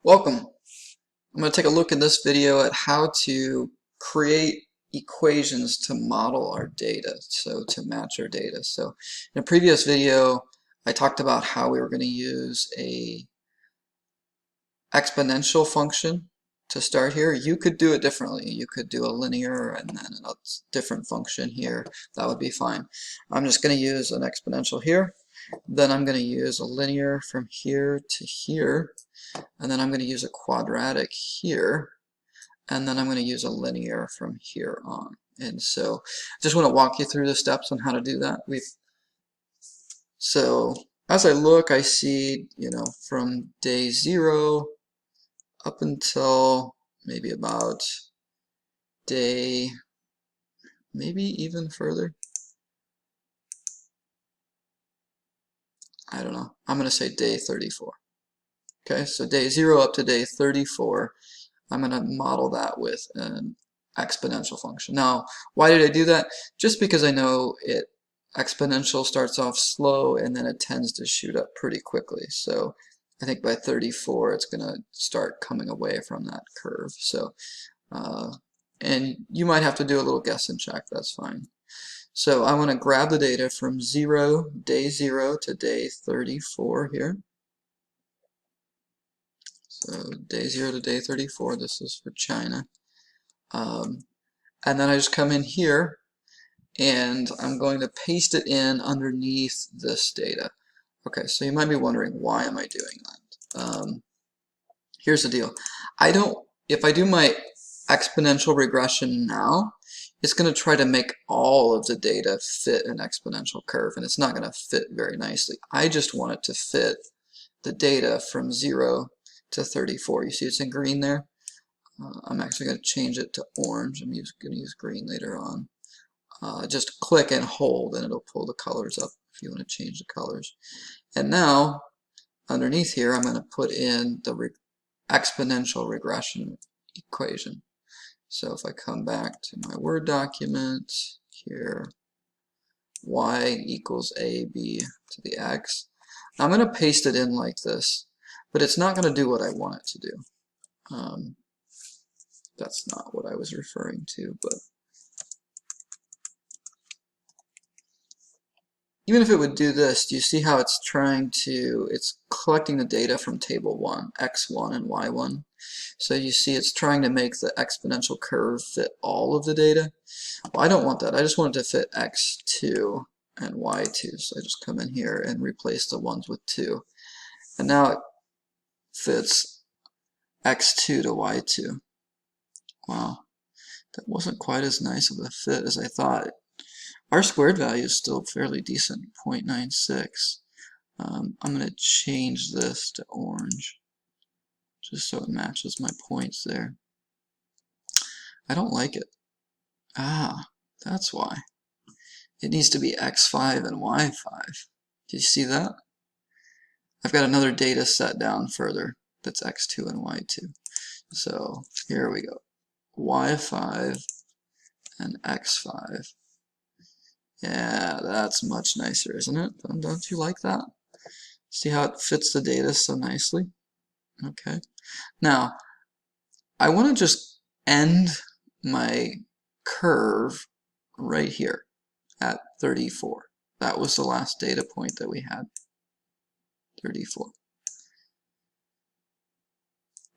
Welcome. I'm going to take a look in this video at how to create equations to model our data, so to match our data. So in a previous video, I talked about how we were going to use a exponential function to start here. You could do it differently. You could do a linear and then a different function here. That would be fine. I'm just going to use an exponential here. Then I'm going to use a linear from here to here. And then I'm going to use a quadratic here, and then I'm going to use a linear from here on. And so I just want to walk you through the steps on how to do that. So as I look, I see, from day 0 up until maybe about day, maybe even further. I don't know. I'm going to say day 34. Okay, so day 0 up to day 34, I'm going to model that with an exponential function. Now, why did I do that? Just because I know exponential starts off slow and then it tends to shoot up pretty quickly. So I think by 34, it's going to start coming away from that curve. So, and you might have to do a little guess and check. That's fine. So I want to grab the data from day 0 to day 34 here. So day 0 to day 34, this is for China. And then I just come in here and I'm going to paste it in underneath this data. Okay, so you might be wondering, why am I doing that? Here's the deal. If I do my exponential regression now, it's going to try to make all of the data fit an exponential curve, and it's not going to fit very nicely. I just want it to fit the data from 0 to 34. You see it's in green there? I'm actually going to change it to orange. I'm going to use green later on. Just click and hold and it'll pull the colors up if you want to change the colors. And now underneath here I'm going to put in the exponential regression equation. So if I come back to my Word document here, y equals ab to the x. Now I'm going to paste it in like this, but it's not going to do what I want it to do. That's not what I was referring to, but even if it would do this, do you see how it's collecting the data from table 1, x1 and y1. So you see it's trying to make the exponential curve fit all of the data. Well, I don't want that. I just want it to fit x2 and y2. So I just come in here and replace the ones with 2. And now it fits x2 to y2. Wow, that wasn't quite as nice of a fit as I thought. Our squared value is still fairly decent, 0.96. I'm going to change this to orange, just so it matches my points there. I don't like it. Ah, that's why. It needs to be x5 and y5. Do you see that? I've got another data set down further that's x2 and y2. So here we go. y5 and x5. Yeah, that's much nicer, isn't it? Don't you like that? See how it fits the data so nicely? Okay. Now, I want to just end my curve right here at 34. That was the last data point that we had, 34.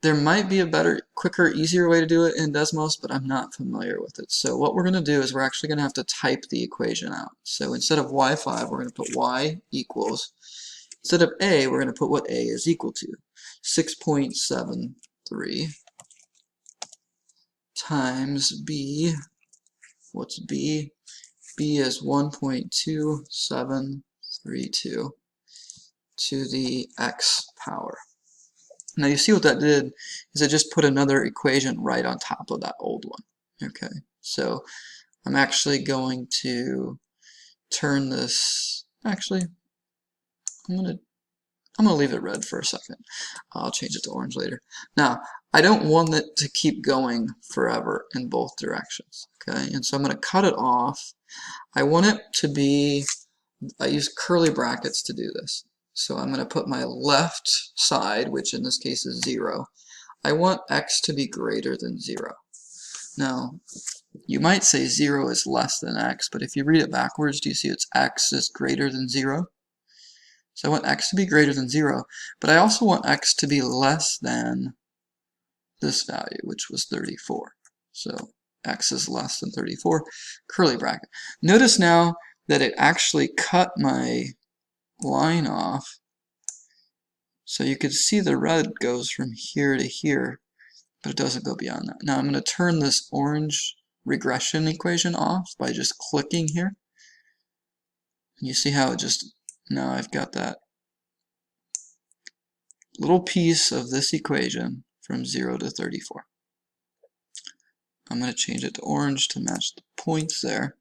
There might be a better, quicker, easier way to do it in Desmos, but I'm not familiar with it. So what we're going to do is we're actually going to have to type the equation out. So instead of y5, we're going to put y equals, instead of a, we're going to put what a is equal to, 6.73 times b. What's b? b is 1.2732 to the x power. Now you see what that did is it just put another equation right on top of that old one. Okay, so I'm actually going to turn this, actually I'm gonna leave it red for a second. I'll change it to orange later. Now I don't want it to keep going forever in both directions. Okay, and so I'm going to cut it off. I want it to be, I use curly brackets to do this. So I'm going to put my left side, which in this case is 0. I want x to be greater than 0. Now, you might say 0 is less than x, but if you read it backwards, do you see it's x is greater than 0? So I want x to be greater than 0, but I also want x to be less than this value, which was 34. So x is less than 34, curly bracket. Notice now that it actually cut my line off, so you can see the red goes from here to here, but it doesn't go beyond that. Now I'm going to turn this orange regression equation off by just clicking here. And you see how it just, now I've got that little piece of this equation from 0 to 34. I'm going to change it to orange to match the points there.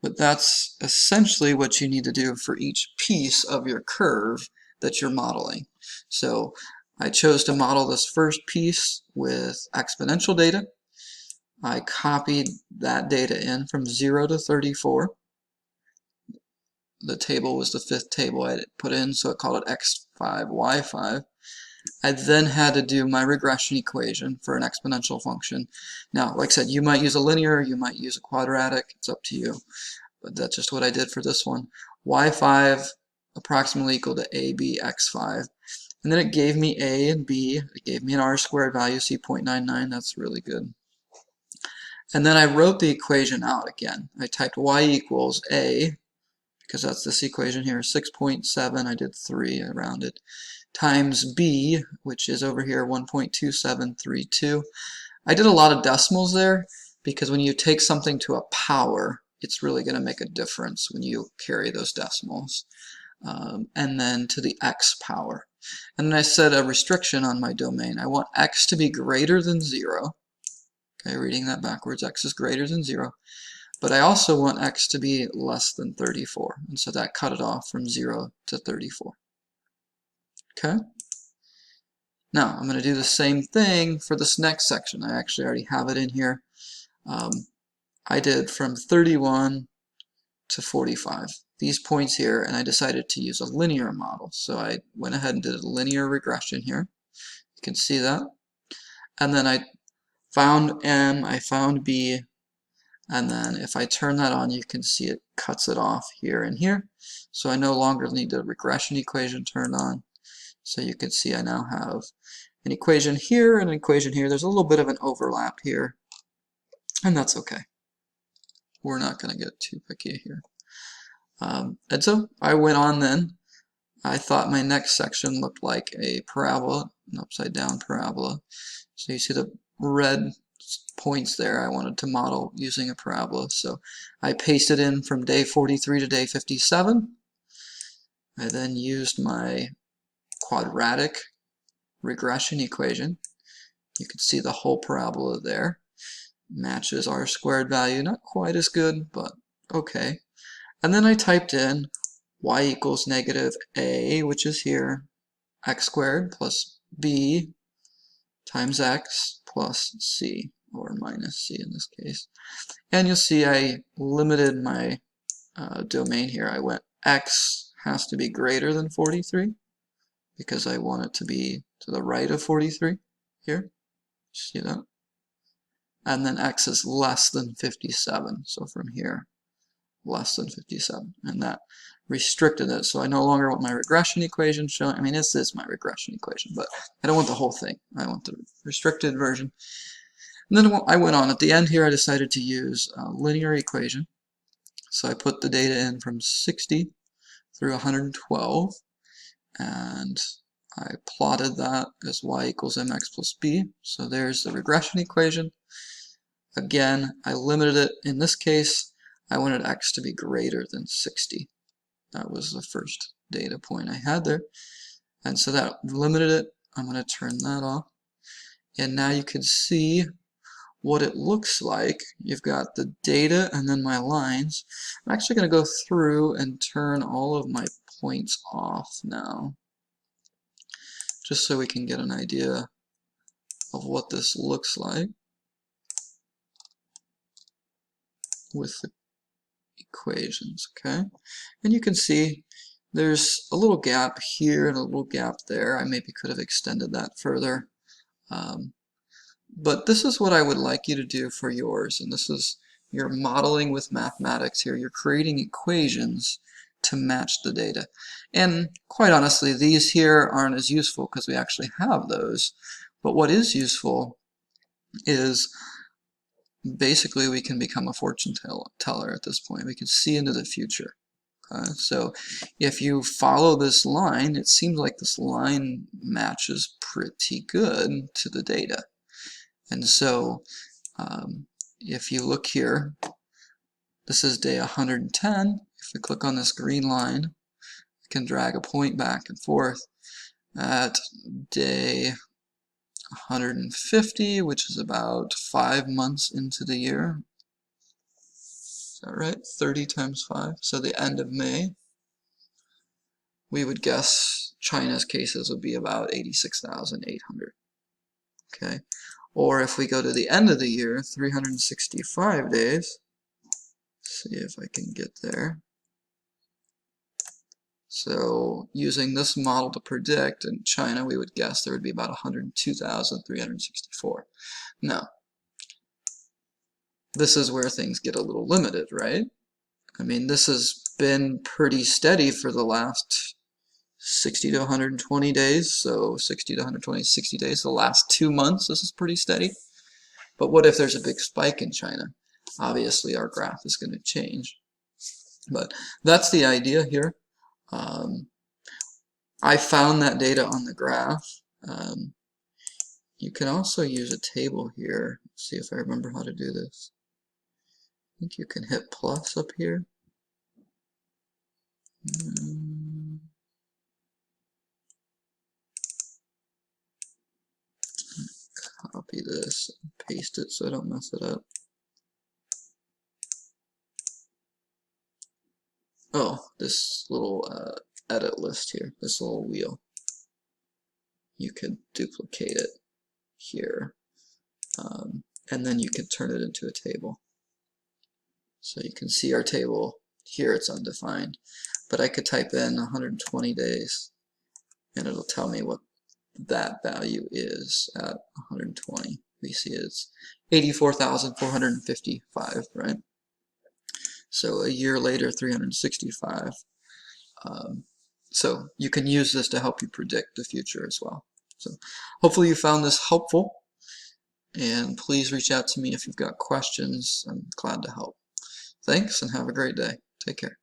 But that's essentially what you need to do for each piece of your curve that you're modeling. So I chose to model this first piece with exponential data. I copied that data in from 0 to 34. The table was the 5th table I put in, so I called it x5, y5. I then had to do my regression equation for an exponential function. Now, like I said, you might use a linear, you might use a quadratic, it's up to you. But that's just what I did for this one. y5 approximately equal to ab x5. And then it gave me a and b. It gave me an r-squared value, see 0.99, that's really good. And then I wrote the equation out again. I typed y equals a, because that's this equation here, 6.7, I did 3, I rounded, times b, which is over here 1.2732. I did a lot of decimals there, because when you take something to a power, it's really going to make a difference when you carry those decimals. And then to the x power. And then I set a restriction on my domain. I want x to be greater than 0. Okay, reading that backwards, x is greater than 0. But I also want x to be less than 34. And so that cut it off from 0 to 34. Okay? Now, I'm going to do the same thing for this next section. I actually already have it in here. I did from 31 to 45. These points here, and I decided to use a linear model. So I went ahead and did a linear regression here. You can see that. And then I found M, I found B, and then if I turn that on, you can see it cuts it off here and here. So I no longer need the regression equation turned on. So you can see I now have an equation here and an equation here. There's a little bit of an overlap here, and that's okay. We're not going to get too picky here. And so I went on then. I thought my next section looked like a parabola, an upside down parabola. So you see the red points there I wanted to model using a parabola. So I pasted in from day 43 to day 57. I then used my quadratic regression equation. You can see the whole parabola there. Matches our squared value. Not quite as good, but okay. And then I typed in y equals negative a, which is here, x squared plus b times x plus c, or minus c in this case. And you'll see I limited my domain here. I went x has to be greater than 43 because I want it to be to the right of 43 here. See that? And then x is less than 57, so from here less than 57, and that restricted it. So I no longer want my regression equation showing. I mean, this is my regression equation, but I don't want the whole thing. I want the restricted version. And then I went on. At the end here, I decided to use a linear equation. So I put the data in from 60 through 112, and I plotted that as y equals mx plus b. So there's the regression equation. Again, I limited it. In this case, I wanted x to be greater than 60. That was the first data point I had there. And so that limited it. I'm going to turn that off. And now you can see what it looks like. You've got the data and then my lines. I'm actually going to go through and turn all of my points off now, just so we can get an idea of what this looks like with the equations, okay? And you can see there's a little gap here and a little gap there. I maybe could have extended that further. But this is what I would like you to do for yours, and this is, you're modeling with mathematics here. You're creating equations to match the data. And quite honestly, these here aren't as useful because we actually have those. But what is useful is basically we can become a fortune teller at this point. We can see into the future. So if you follow this line, it seems like this line matches pretty good to the data. And so if you look here, this is day 110. If we click on this green line, I can drag a point back and forth at day 150, which is about 5 months into the year. Is that right? 30 times 5. So the end of May, we would guess China's cases would be about 86,800. Okay. Or if we go to the end of the year, 365 days, see if I can get there. So using this model to predict, in China we would guess there would be about 102,364. Now, this is where things get a little limited, right? I mean, this has been pretty steady for the last 60 to 120 days, so 60 to 120, 60 days, the last 2 months, this is pretty steady. But what if there's a big spike in China? Obviously our graph is going to change. But that's the idea here. I found that data on the graph. You can also use a table here. Let's see if I remember how to do this. I think you can hit plus up here. Copy this and paste it so I don't mess it up. Oh, this little edit list here, this little wheel. You could duplicate it here, and then you can turn it into a table. So you can see our table here, it's undefined, but I could type in 120 days and it'll tell me what that value is at 120. We see it's 84,455, right? So a year later, 365. So you can use this to help you predict the future as well. So hopefully you found this helpful, and please reach out to me if you've got questions. I'm glad to help. Thanks, and have a great day. Take care.